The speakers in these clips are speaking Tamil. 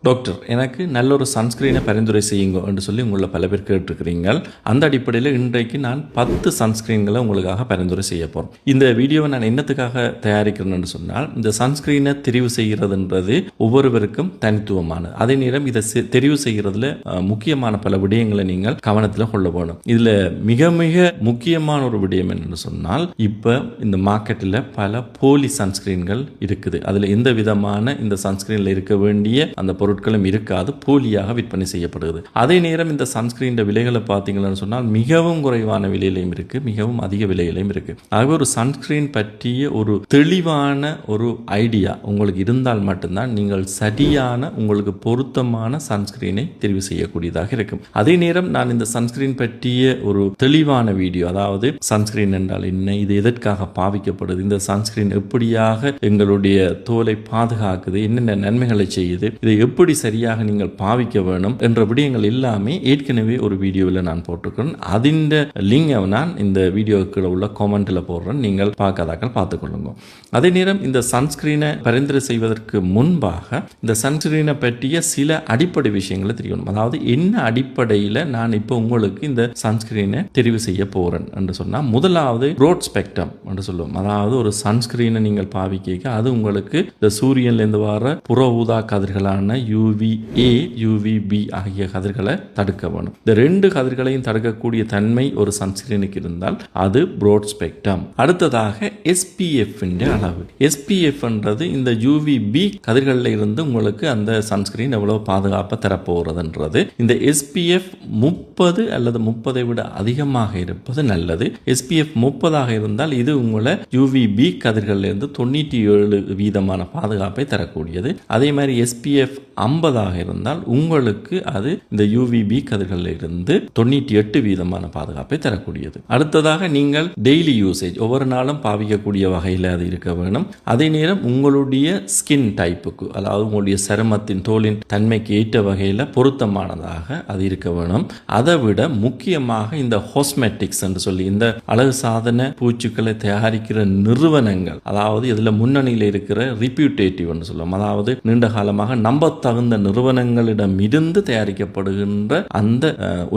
டாக்டர் எனக்கு நல்ல ஒரு சன்ஸ்கிரீனை பரிந்துரை செய்யுங்க என்று சொல்லி உங்களை பல பேர் கேட்டிருக்கிறீங்க. அந்த அடிப்படையில் இன்றைக்கு நான் 10 சன்ஸ்கிரீன்களை உங்களுக்காக பரிந்துரை செய்ய போகிறேன். இந்த வீடியோவை நான் என்னத்துக்காக தயாரிக்கிறேன்னு சொன்னால், இந்த சன்ஸ்கிரீனை தெரிவு செய்கிறதுன்றது ஒவ்வொருவருக்கும் தனித்துவமானது. அதே நேரம் இதை தெரிவு செய்கிறதுல முக்கியமான பல விடயங்களை நீங்கள் கவனத்தில் கொள்ள வேணும். இதில் மிக மிக முக்கியமான ஒரு விடயம் என்னன்னு சொன்னால், இப்போ இந்த மார்க்கெட்டில் பல போலி சன்ஸ்கிரீன்கள் இருக்குது. அதில் எந்த விதமான இந்த சன்ஸ்கிரீனில் இருக்க வேண்டிய அந்த பொருட்களும் இருக்காது, போலியாக விற்பனை செய்யப்படுகிறது. அதே நேரம் இந்த சன்ஸ்கிரீன் விலைகளை பார்த்தீங்கன்னு சொன்னால் மிகவும் குறைவான விலையிலையும் இருக்கு, மிகவும் அதிக விலையிலையும் இருக்கு. ஆகவே ஒரு சன்ஸ்கிரீன் பற்றிய ஒரு தெளிவான ஒரு ஐடியா உங்களுக்கு இருந்தால் மட்டும்தான் நீங்கள் சரியான உங்களுக்கு பொருத்தமான சன்ஸ்கிரீனை தெரிவு செய்யக்கூடியதாக இருக்கும். அதே நேரம் நான் இந்த சன்ஸ்கிரீன் பற்றிய ஒரு தெளிவான வீடியோ, அதாவது சன்ஸ்கிரீன் என்றால் என்ன, இது எதற்காக பாவிக்கப்படுது, இந்த சன்ஸ்கிரீன் எப்படியாக எங்களுடைய தோலை பாதுகாக்குது, என்னென்ன நன்மைகளை செய்யுது, இதை எப்படி சரியாக நீங்கள் பாவிக்க வேணும் என்ற விடயங்கள் எல்லாமே ஏற்கனவே ஒரு வீடியோவில் நான் போட்டிருக்கிறேன். அதிண்ட லிங்கை நான் இந்த வீடியோவுக்கு உள்ள கமெண்ட்ல போடுறேன், நீங்கள் பார்க்காதாக்கள் பார்த்துக்கொள்ளுங்க. அதே நேரம் இந்த சன்ஸ்கிரீனை பரிந்துரை செய்வதற்கு முன்பாக இந்த சன்ஸ்கிரீனை பற்றிய சில அடிப்படை விஷயங்களை தெரியணும். அதாவது என்ன அடிப்படையில் நான் இப்போ உங்களுக்கு இந்த சன்ஸ்கிரீனை தெரிவு செய்ய போறேன் என்று சொன்னால், முதலாவது ப்ரோட் ஸ்பெக்ட்ரம் என்று சொல்லுவோம். அதாவது ஒரு சன்ஸ்கிரீனை நீங்கள் பாவிக்க அது உங்களுக்கு இந்த சூரியன்லேருந்து வர புற ஊதா கதிர்களான UVA, UVB ஆகிய கதிர்களை தடுக்க வேணும். இந்த ரெண்டு கதிர்களையும் தடுக்கக்கூடிய தன்மை ஒரு சன்ஸ்கிரீனுக்கு இருந்தால் அது ப்ரோட் ஸ்பெக்ட்ரம். அடுத்ததாக SPF அளவு. SPF என்றது இந்த UVB கதிர்களில் இருந்து உங்களுக்கு அந்த சன்ஸ்கிரீன் எவ்வளவு பாதுகாப்பை தரப்போகிறதுன்றது. இந்த SPF 30 அல்லது 30 விட அதிகமாக இருப்பது நல்லது. SPF 30 இருந்தால் இது உங்களை UVB கதிர்களில் இருந்து 97% பாதுகாப்பை தரக்கூடியது. அதே மாதிரி SPF 50 இருந்தால் உங்களுக்கு அது இந்த UVB கதிர்களில் இருந்து 98% பாதுகாப்பை தரக்கூடியது. அடுத்ததாக நீங்கள் டெய்லி யூசேஜ், ஒவ்வொரு நாளும் பாவிக்கக்கூடிய வகையில் அது இருக்க வேணும். அதே நேரம் உங்களுடைய ஸ்கின் டைப்புக்கு, அதாவது உங்களுடைய சருமத்தின் தோலின் தன்மைக்கு ஏற்ற வகையில் பொருத்தமானதாக அது இருக்க வேணும். அதை விட முக்கியமாக இந்த காஸ்மெட்டிக்ஸ் என்று சொல்லி இந்த அழகு சாதன பூச்சுக்களை தயாரிக்கிற நிறுவனங்கள், அதாவது இதில் முன்னணியில் இருக்கிற ரிப்யூட்டேட்டிவ் என்று சொல்லுவோம், அதாவது நீண்ட காலமாக நம்ப தகுந்த நிறுவனங்களிடம் இருந்து தயாரிக்கப்படுகின்ற அந்த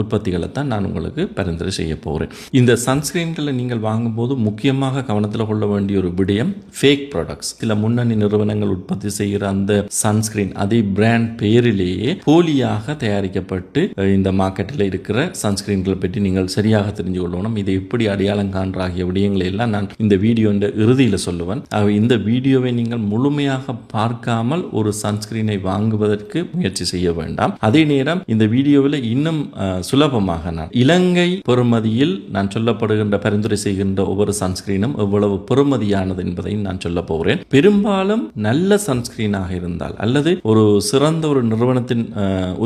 உற்பத்திகளை தான் நான் உங்களுக்கு பரிந்துரை செய்ய போகிறேன். இந்த சன்ஸ்கிரீன்களை நீங்கள் வாங்கும்போது முக்கியமாக கவனத்தில் கொள்ள வேண்டிய ஒரு விடயம் ஃபேக் ப்ராடக்ட்ஸ். சில முன்னணி நிறுவனங்கள் உற்பத்தி செய்கிற அந்த சன்ஸ்கிரீன் அதே பிராண்ட் பெயரிலேயே போலியாக தயாரிக்கப்பட்டு இந்த மார்க்கெட்டில் இருக்கிற சன்ஸ்கிரீன்களை பற்றி நீங்கள் சரியாக தெரிஞ்சு கொள்ளணும். இதை எப்படி அடையாளம் காண்ற ஆகிய விடயங்களை எல்லாம் நான் இந்த வீடியோ இறுதியில் சொல்லுவேன். இந்த வீடியோவை நீங்கள் முழுமையாக பார்க்காமல் ஒரு சன்ஸ்கிரீனை வாங்குவதற்கு முயற்சி செய்ய வேண்டாம். அதே நேரம் இந்த வீடியோவில் இன்னும் சுலபமாக நான் இலங்கை பெறுமதியில் நான் சொல்லப்படுகின்ற பரிந்துரை செய்கின்ற ஒவ்வொரு சன்ஸ்கிரீனும் எவ்வளவு பெறுமதியானது என்பதை நான் சொல்ல போகிறேன். பெரும்பாலும் நல்ல சன்ஸ்கிரீனாக இருந்தால் அல்லது ஒரு சிறந்த ஒரு நிறுவனத்தின்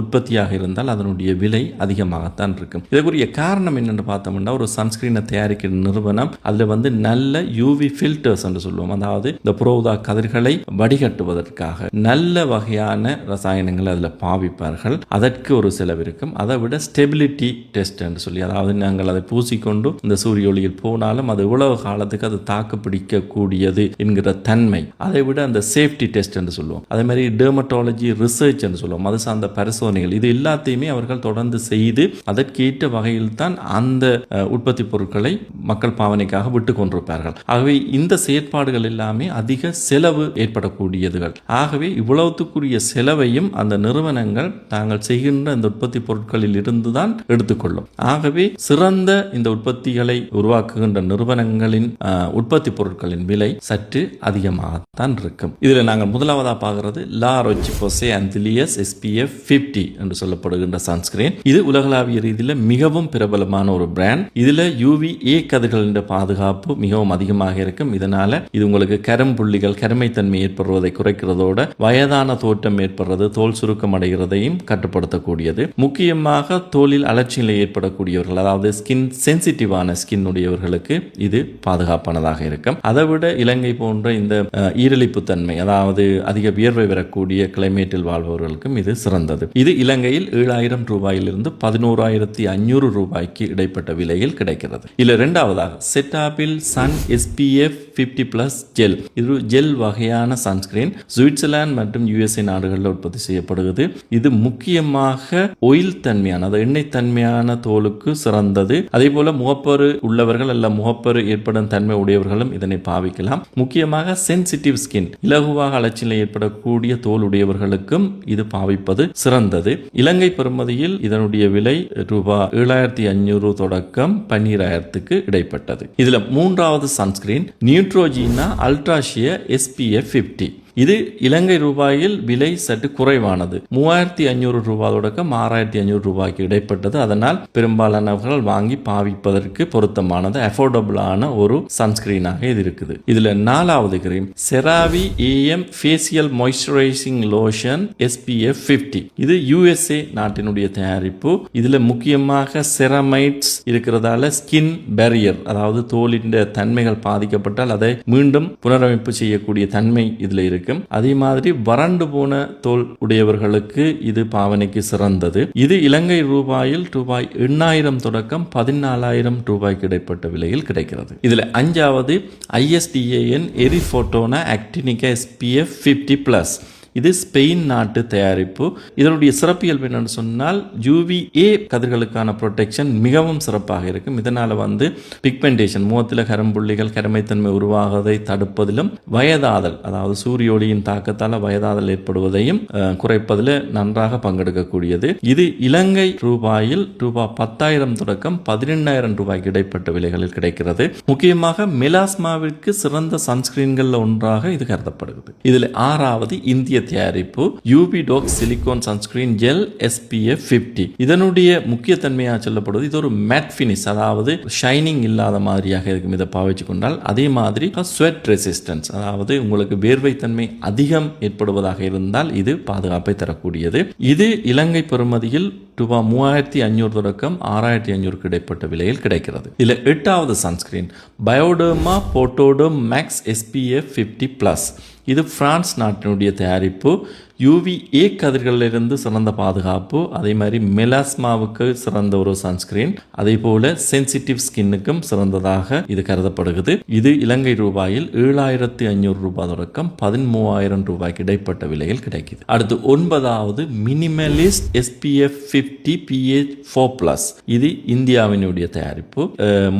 உற்பத்தியாக இருந்தால் அதனுடைய விலை அதிகமாகத்தான் இருக்கும். இதற்குரிய காரணம் என்னென்னு பார்த்தோம்னா, ஒரு சன்ஸ்கிரீனை தயாரிக்கிற நிறுவனம் அதில் நல்ல UV ஃபில்டர்ஸ் என்று சொல்லுவோம், அதாவது இந்த புற ஊதா கதிர்களை வடிகட்டுவதற்காக நல்ல வகையான ரசாயனங்கள் அதில் பாவிப்பார்கள். அதற்கு ஒரு செலவு இருக்கும். அதை விட ஸ்டெபிலிட்டி டெஸ்ட் என்று சொல்லி, அதாவது நாங்கள் அதை பூசிக்கொண்டு இந்த சூரிய ஒளியில் போனாலும் அது எவ்வளவு காலத்துக்கு அது தாக்கு பிடிக்கக்கூடியது என்கிற தன்மை, அதை விட அந்த சேஃப்டி டெஸ்ட் என்று சொல்லுவோம். அதே மாதிரி டெர்மட்டாலஜி ரிசர்ச் என்று சொல்லுவோம், அது சார்ந்த பரிசோதனைகள், இது எல்லாத்தையுமே அவர்கள் தொடர்ந்து செய்து அதற்கேற்ற வகையில் தான் அந்த உற்பத்தி பொருட்களை மக்கள் பாவனைக்காக விட்டு கொண்டிருப்பார்கள். ஆகவே இந்த செயற்பாடுகள் எல்லாமே அதிக செலவு ஏற்படக்கூடியதுகள். ஆகவே இவ்வளவுக்குரிய செலவையும் அந்த நிறுவனங்கள் தாங்கள் செய்கின்ற இந்த உற்பத்தி பொருட்களில் இருந்துதான் எடுத்துக்கொள்ளும். ஆகவே சிறந்த இந்த உற்பத்திகளை உருவாக்குகின்ற நிறுவனங்களின் உற்பத்தி பொருட்களின் விலை சற்று அதிகமாகத்தான் இருக்கும். இதில் நாங்கள் முதலாவதாக பார்க்கிறது லா ரோச்-போசே ஆந்திலியஸ் SPF 50 என்று சொல்லப்படுகின்ற சன்ஸ்கிரீன். இது உலகளாவிய ரீதியில் மிகவும் பிரபலமான ஒரு பிராண்ட். இதுல UVA கதிர்களின் பாதுகாப்பு மிகவும் அதிகமாக இருக்கும். இதனால இது உங்களுக்கு கரும்புள்ளிகள், கருமைத்தன்மை ஏற்படுவதை குறைக்கிறதோட வயதான தோற்றம் ஏற்படுறது, தோல் சுருக்கம் அடைகிறதையும் கட்டுப்படுத்தக்கூடியது. முக்கியமாக தோலில் அலர்ச்சியில் ஏற்படக்கூடியவர்கள், அதாவது ஸ்கின் சென்சிட்டிவான ஸ்கின் உடையவர்களுக்கு இது பாதுகாப்பானதாக இருக்கும். அதை விட இலங்கை போன்ற இந்த ஈரலிப்பு தன்மை, அதாவது அதிக வியர்வை வரக்கூடிய கிளைமேட்டில் வாழ்பவர்களுக்கும் இது சிறந்தது. இது இலங்கையில் 7,000 ரூபாயிலிருந்து 11,500 ரூபாய்க்கு இடைப்பட்ட விலையில் கிடைக்கிறது. இதுல இரண்டாவதாக செட்டாபில் சன் SPF 50+ ஜெல். இது ஜெல் வகையான சன்ஸ்கிரீன். சுவிட்சர்லாந்து மற்றும் USA நாடுகளில் உற்பத்தி செய்யப்படுகிறது. இது முக்கியமாக ஒயில் தன்மையான, அது எண்ணெய் தன்மையான தோலுக்கு சிறந்தது. அதே போல முகப்பரு உள்ளவர்கள் அல்ல முகப்பரு ஏற்படும் தன்மை உடையவர்களும் இதனை பாவிக்கலாம். முக்கியமாக சென்சிட்டிவ் ஸ்கின், இலகுவாக அலட்சியில் ஏற்படக்கூடிய தோல் உடையவர்களுக்கும் இது பாவிப்பது சிறந்தது. இலங்கை பெறுமதியில் இதனுடைய விலை ரூபாய் 7500 தொடக்கம் 12000க்கு இடைப்பட்டது. இதுல மூன்றாவது சன்ஸ்கிரீன் நியூட்ரோஜீனா அல்ட்ராஷியா SPF 50. இது இலங்கை ரூபாயில் விலை சற்று குறைவானது. 3500 ரூபாய் தொடக்கம் 6500 ரூபாய்க்கு இடைப்பட்டது. அதனால் பெரும்பாலானவர்கள் வாங்கி பாவிப்பதற்கு பொருத்தமானது, அஃபோர்டபுளான ஒரு சன்ஸ்கிரீனாக இது இருக்குது. இதுல நாலாவது cream CeraVe AM facial moisturizing lotion SPF 50. இது USA நாட்டினுடைய தயாரிப்பு. இதுல முக்கியமாக செரமைட்ஸ் இருக்கிறதால ஸ்கின் பேரியர், அதாவது தோலின் தன்மைகள் பாதிக்கப்பட்டால் அதை மீண்டும் புனரமைப்பு செய்யக்கூடிய தன்மை இதுல இருக்கு. அதே மாதிரி வறண்டு போன தோல் உடையவர்களுக்கு இது பாவனைக்கு சிறந்தது. இது இலங்கை ரூபாயில் ரூபாய் 8000 தொடக்கம் 14000 ரூபாய்க்கு இடைப்பட்ட விலையில் கிடைக்கிறது. இதுல அஞ்சாவது ISDAN எரிஃபோட்டோனா ஆக்டினிகா SPF 50+. இது ஸ்பெயின் நாட்டு தயாரிப்பு. இதனுடைய சிறப்பியல்பு என்னன்னு சொன்னால் UVA கதிர்களுக்கான ப்ரொடெக்ஷன் மிகவும் சிறப்பாக இருக்கும். இதனால பிக்மெண்டேஷன், முகத்தில் கரும்புள்ளிகள், கருமைத்தன்மை உருவாகுவதை தடுப்பதிலும், வயதாதல், அதாவது சூரிய ஒளியின் தாக்கத்தால் வயதாதல் ஏற்படுவதையும் குறைப்பதில் நன்றாக பங்கெடுக்கக்கூடியது. இது இலங்கை ரூபாயில் ரூபாய் 10,000 தொடக்கம் 12,000 ரூபாய்க்கு இடைப்பட்ட விலைகளில் கிடைக்கிறது. முக்கியமாக மெலாஸ்மாவிற்கு சிறந்த சன்ஸ்கிரீன்கள் ஒன்றாக இது கருதப்படுகிறது. இதில் ஆறாவது இந்திய தயாரிப்பு UV Doc silicon sunscreen gel SPF 50. இதனுடைய முக்கிய தன்மையாக சொல்லப்படுவது இது ஒரு மேட் ஃபினிஷ், அதாவது ஷைனிங் இல்லாத மாதிரியாக இருக்கும். இதை பாவிச்சு கொண்டால் அதே மாதிரி ஸ்வெட் ரெசிஸ்டன்ஸ், அதாவது உங்களுக்கு வேர்வை தன்மை அதிகம் ஏற்படுவதாக இருந்தால் இது பாதுகாப்பை தரக்கூடியது. இது இலங்கை பெறுமதியில் ரூபாய் 3500 தொடக்கம் 6500 இடைப்பட்ட விலையில் கிடைக்கிறது. இதுல எட்டாவது சன்ஸ்கிரீன் பயோடர்மா போட்டோடர்ம் மேக்ஸ் SPF 50+. இது பிரான்ஸ் நாட்டினுடைய தயாரிப்பு. UVA கதிர்களிலிருந்து சிறந்த பாதுகாப்பு, அதே மாதிரி மெலாஸ்மாவுக்கு சிறந்த ஒரு சன்ஸ்கிரீன், அதே போல சென்சிட்டிவ் ஸ்கின்னுக்கும் சிறந்ததாக இது கருதப்படுகிறது. இது இலங்கை ரூபாயில் 7500 ரூபாய் தொடக்கம் 13,000 ரூபாய்க்கு இடைப்பட்ட விலையில் கிடைக்குது. அடுத்து ஒன்பதாவது மினிமலிஸ்ட் SPF 50 PA4+. இது இந்தியாவினுடைய தயாரிப்பு.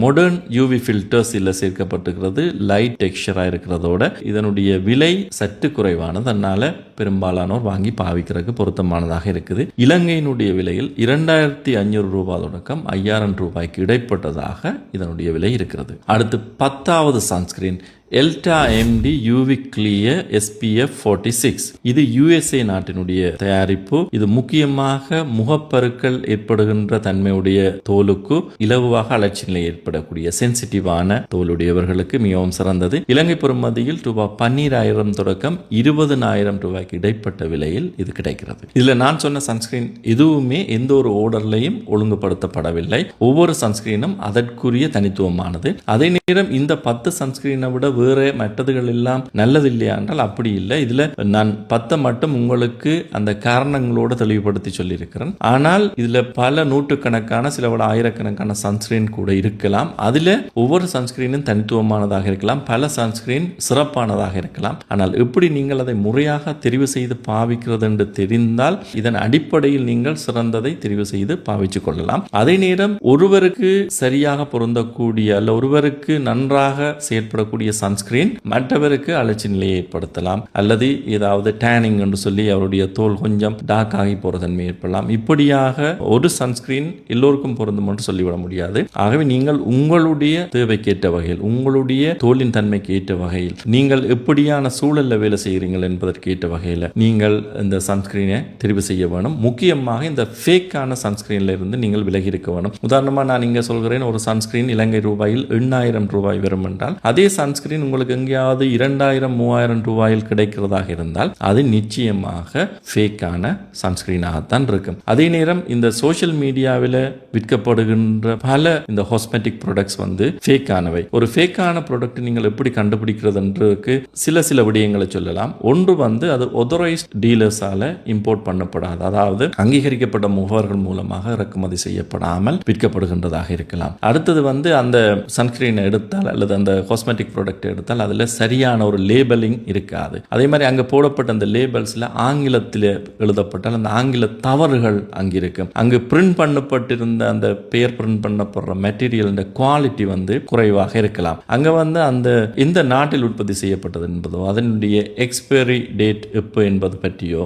மாடர்ன் UV ஃபில்டர்ஸ் இல்ல சேர்க்கப்பட்டிருக்கிறது. லைட் டெக்ஸ்சரா இருக்கிறதோட இதனுடைய விலை சற்று குறைவானது. அதனால பெரும்பாலான வாங்கி பாவிக்கிறதுக்கு பொருத்தமானதாக இருக்குது. இலங்கையினுடைய விலையில் 2500 ரூபாய் தொடக்கம் 5000 ரூபாய்க்கு இடைப்பட்டதாக இதனுடைய விலை இருக்கிறது. அடுத்து 10வது sunscreen எல்டா MD UV Clear SPF 46. இது USA நாட்டினுடைய தயாரிப்பு. இது முக்கியமாக முகப்பருக்கள் ஏற்படுகின்ற தன்மையுடைய தோலுக்கு இலகுவாக அலட்சி நிலை ஏற்படக்கூடிய சென்சிட்டிவான தோலுடையவர்களுக்கு மிகவும் சிறந்தது. இலங்கை பெறுமதியில் ரூபாய் 12,000 தொடக்கம் 20,000 ரூபாய்க்கு இடைப்பட்ட விலையில் இது கிடைக்கிறது. இதுல நான் சொன்ன சன்ஸ்கிரீன் எதுவுமே எந்த ஒரு ஓர்டர்லையும் ஒழுங்குபடுத்தப்படவில்லை. ஒவ்வொரு சன்ஸ்கிரீனும் அதற்குரிய தனித்துவமானது. அதே நேரம் இந்த 10 சன்ஸ்கிரீனை விட வேற மற்றதுகள் எல்லாம் நல்லது இல்லையா என்றால் அப்படி இல்லை. இதுல நான் 10 மட்டும் உங்களுக்கு அந்த காரணங்களோட தெளிவுபடுத்தி சொல்லியிருக்கிறேன். ஆனால் இதுல பல நூற்றுக்கணக்கான, சில விட ஆயிரக்கணக்கான சன்ஸ்கிரீன் கூட இருக்கலாம். அதுல ஒவ்வொரு சன்ஸ்கிரீனும் தனித்துவமானதாக இருக்கலாம், பல சன்ஸ்கிரீன் சிறப்பானதாக இருக்கலாம். ஆனால் எப்படி நீங்கள் அதை முறையாக தெரிவு செய்து பாவிக்கிறது என்று தெரிந்தால் இதன் அடிப்படையில் நீங்கள் சிறந்ததை தெரிவு செய்து பாவிச்சுக் கொள்ளலாம். அதே நேரம் ஒருவருக்கு சரியாக பொருந்தக்கூடிய அல்ல ஒருவருக்கு நன்றாக செயல்படக்கூடிய சன்ஸ்கிரீன் மற்றவருக்கு அலட்சி நிலையை ஏற்படுத்தலாம், அல்லது ஏதாவது டேனிங் என்று சொல்லி அவருடைய தோல் கொஞ்சம் டார்க் ஆகி போற தன்மை ஏற்படலாம். இப்படியாக ஒரு சன்ஸ்கிரீன் எல்லோருக்கும் பொருந்தும் என்று சொல்லிவிட முடியாது. ஆகவே நீங்கள் உங்களுடைய தேவைக்கேற்ற வகையில், உங்களுடைய தோலின் தன்மைக்கு ஏற்ற வகையில், நீங்கள் எப்படியான சூழல்ல வேலை செய்கிறீர்கள் என்பதற்கு ஏற்ற வகையில் நீங்கள் இந்த சன்ஸ்கிரீனை தெரிவு செய்ய வேணும். முக்கியமாக இந்த ஃபேக்கான சன்ஸ்கிரீன்ல இருந்து நீங்கள் விலகி இருக்க வேணும். உதாரணமா நான் இங்க சொல்கிறேன், ஒரு சன்ஸ்கிரீன் இலங்கை ரூபாயில் 8,000 ரூபாய் வரும் என்றால் அதே சன்ஸ்கிரீன் உங்களுக்கு எங்கேயாவது 2,000-3,000 ரூபாயில் கிடைக்கிறதாக இருந்தால் அது நிச்சயமாக ஃபேக்கான சன்ஸ்கிரீனாகத்தான் இருக்கும். அதே நேரம் இந்த சோஷியல் மீடியாவில் விற்கப்படுகின்ற பல இந்த காஸ்மெட்டிக் ப்ராடக்ட்ஸ் ஃபேக்கானவை. ஒரு ஃபேக்கான ப்ராடக்ட் நீங்கள் எப்படி கண்டுபிடிக்கிறதுன்றதுக்கு சில விடயங்களை சொல்லலாம். ஒன்று அது ஆத்தரைஸ்ட் டீலர்ஸால இம்போர்ட் பண்ணப்படாது, அதாவது அங்கீகரிக்கப்பட்ட முகவர்கள் மூலமாக இறக்குமதி செய்யப்படாமல் விற்கப்படுகின்றதாக இருக்கலாம். அடுத்தது அந்த சன்ஸ்கிரீனை எடுத்தால் அல்லது அந்த காஸ்மெட்டிக் ப்ராடக்ட் எடுத்தால் அதில் சரியான ஒரு லேபலிங் இருக்காது. அதே மாதிரி அங்கே போடப்பட்ட அந்த லேபல்ஸில் ஆங்கிலத்தில் எழுதப்பட்டால் அந்த ஆங்கில தவறுகள் அங்கே இருக்கும். அங்கு பிரிண்ட் பண்ணப்பட்டிருந்த அந்த பெயர் பிரிண்ட் பண்ணப்படுற மெட்டீரியல் குவாலிட்டி குறைவாக இருக்கலாம். அங்கே அந்த எந்த நாட்டில் உற்பத்தி செய்யப்பட்டது என்பதோ அதனுடைய எக்ஸ்பைரி டேட் எப்போ என்பது பற்றியோ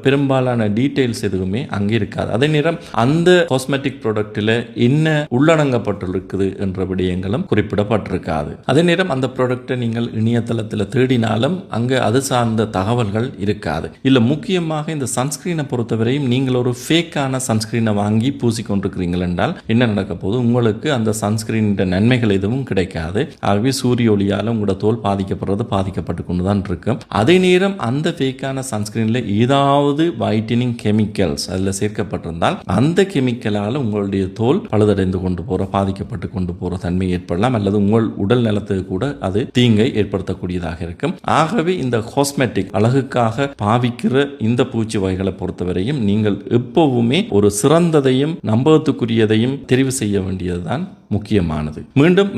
பெரும்பாலான டீடைல்ஸ் எதுவுமே அங்கே இருக்காது. அதே நேரம் அந்த காஸ்மெட்டிக் ப்ராடக்ட்டில் என்ன உள்ளடங்கப்பட்டிருக்குது என்ற விடயங்களும் குறிப்பிடப்பட்டிருக்காது. அதே நேரம் அந்த ப்ராடக்டை நீங்கள் இணையதளத்தில் தேடினாலும் அங்கே அது சார்ந்த தகவல்கள் இருக்காது. இல்லை முக்கியமாக இந்த சன்ஸ்கிரீனை பொறுத்தவரையும் நீங்கள் ஒரு ஃபேக்கான சன்ஸ்கிரீனை வாங்கி பூசிக்கொண்டிருக்கிறீர்கள் என்றால் என்ன நடக்க போது, உங்களுக்கு அந்த சன்ஸ்கிரீன் நன்மைகள் எதுவும் கிடைக்காது. ஆகவே சூரிய ஒளியால் உங்களோட தோல் பாதிக்கப்பட்டு கொண்டுதான் இருக்கும். அதே நேரம் அந்த ஃபேக்கான சன்ஸ்கிரீன்ல ஏதாவது வைட்டனிங் கெமிக்கல்ஸ் அதில் சேர்க்கப்பட்டிருந்தால் அந்த கெமிக்கலால் உங்களுடைய தோல் பழுதடைந்து பாதிக்கப்பட்டு கொண்டு போற தன்மை ஏற்படலாம், அல்லது உங்கள் உடல் நலத்துக்கு கூட அது தீங்கை ஏற்படுத்தக்கூடியதாக இருக்கும். ஆகவே இந்த காஸ்மெட்டிக் அழகுக்காக பாவிக்கிற இந்த பூச்சி வகைகளை பொறுத்தவரையும் நீங்கள் எப்பவுமே ஒரு சிறந்ததையும் நம்பகத்துக்குரியதையும் தெரிவு செய்ய வேண்டியதுதான் முக்கியமானது. மீண்டும்